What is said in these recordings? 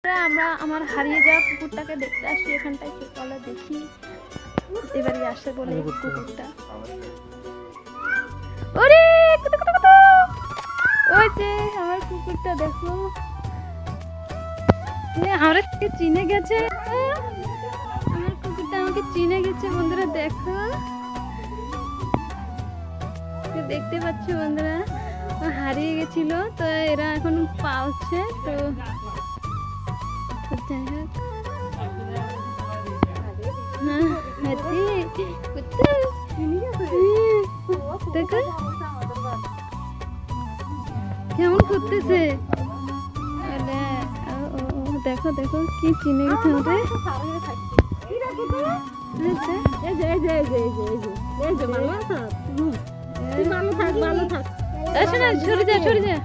আমরা আমার হারিয়ে যাওয়া কুকুরটাকে দেখতে আসি এখানটায়, চলো দেখি এবারে আসে বলে কুকুরটা। ওরে ওই যে আমার কুকুরটা দেখো, আমরা চিনে গেছে, আমার কুকুরটা আমাকে চিনে গেছে বন্ধুরা। দেখো দেখতে পাচ্ছ বন্ধুরা, হারিয়ে গেছিল তো এরা এখন পাওছে। তো যাই হোক, দেখো কেমন করতেছে, দেখো দেখো কি চিনে গেছে আমাদের। সরে যা সরে যা,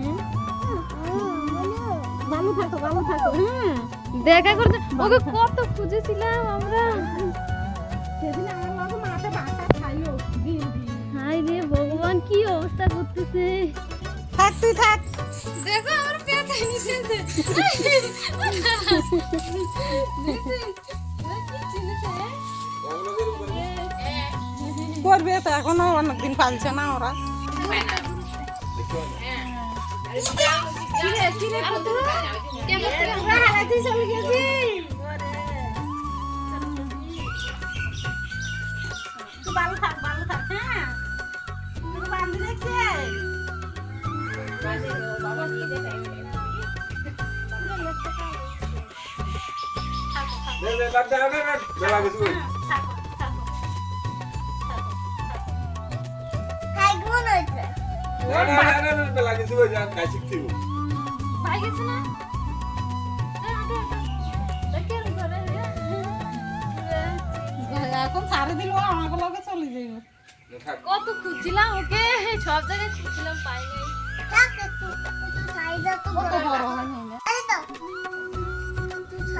ভালো থাকো ভালো থাকো। হ্যাঁ দেখা করতে ওকে কত খুঁজেছিলাম আমরা, হাই রে ভগবান কি অবস্থা করতেছে। থাক তুই থাক, দেখো আমার পেটে নিচে করবে তো, এখনো অনেকদিন পালছে না ওরা। ভালো থাক ভালো থাক। হ্যাঁ বান্ধি দেখছে এখন ছাড়ে দিল, আমাকে লগে চলে যাইব। কত খুঁজছিলাম ওকে, সব জায়গায় খুঁজছিলাম পাইনি।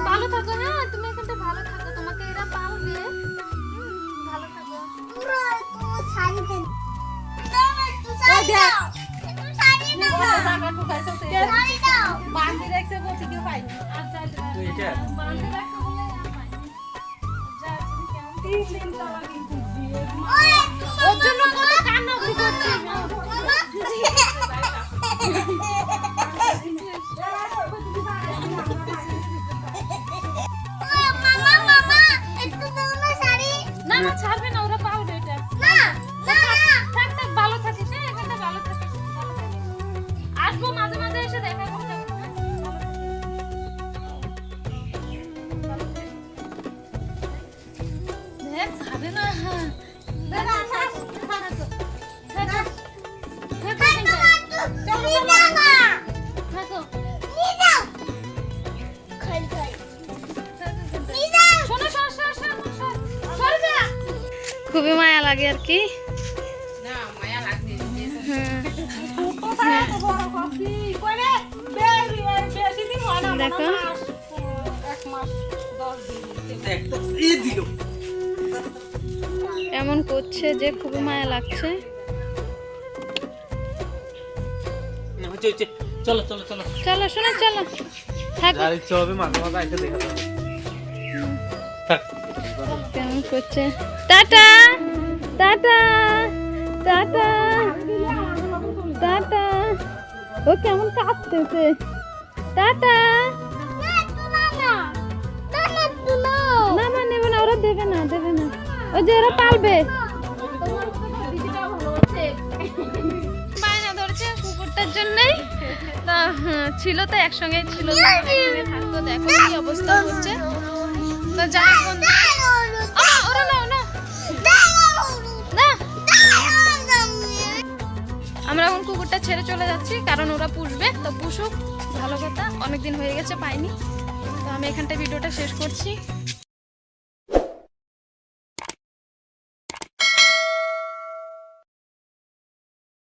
ভালো থাকো, হ্যাঁ তুমি এখানটা ভালো থাকো, তোমাকে এরা পালবে। ভালো থাকো। বান্ধি দেখছে বলছে কেউ পাইনি। আচ্ছা আচ্ছা বান্ধে রাখো বলে আর পাইনি। যা তুমি কেমন ওর জন্য কত কান্নাকাটি করছি। না না ছাড়বে না, ওরা পালবে এটা। থাক থাক ভালো থাকিস, হ্যাঁ এখানটা ভালো থাকিস, ভালো থাকিস। আসবো মাঝে মাঝে এসে দেখা করতে। দেখ ছাড়ে না, খুবই মায়া লাগে আর কি। দেখো এমন করছে যে খুবই মায়া লাগছে। চলো চলো চলো চলো শোনো চলো, কেমন করছে। টাটা টাটা টাটা টাটা, ও কেমন কাঁদতেছে। টাটা, না না নেবে না, ওরা দেবে না দেবে না, ওই যে ওরা পালবে। বায়না ধরছে কুকুরটার জন্যই তো, ছিল তো একসঙ্গে ছিল, একসঙ্গে থাকতো। দেখো কি অবস্থা হচ্ছে। তো যাই ওরা নাও না, আমরা এখন কুকুরটা ছেড়ে চলে যাচ্ছি, কারণ ওরা পুষবে তো পুষুক, ভালো কথা। অনেকদিন হয়ে গেছে পাইনি, তো আমি এখানটায় ভিডিওটা শেষ করছি।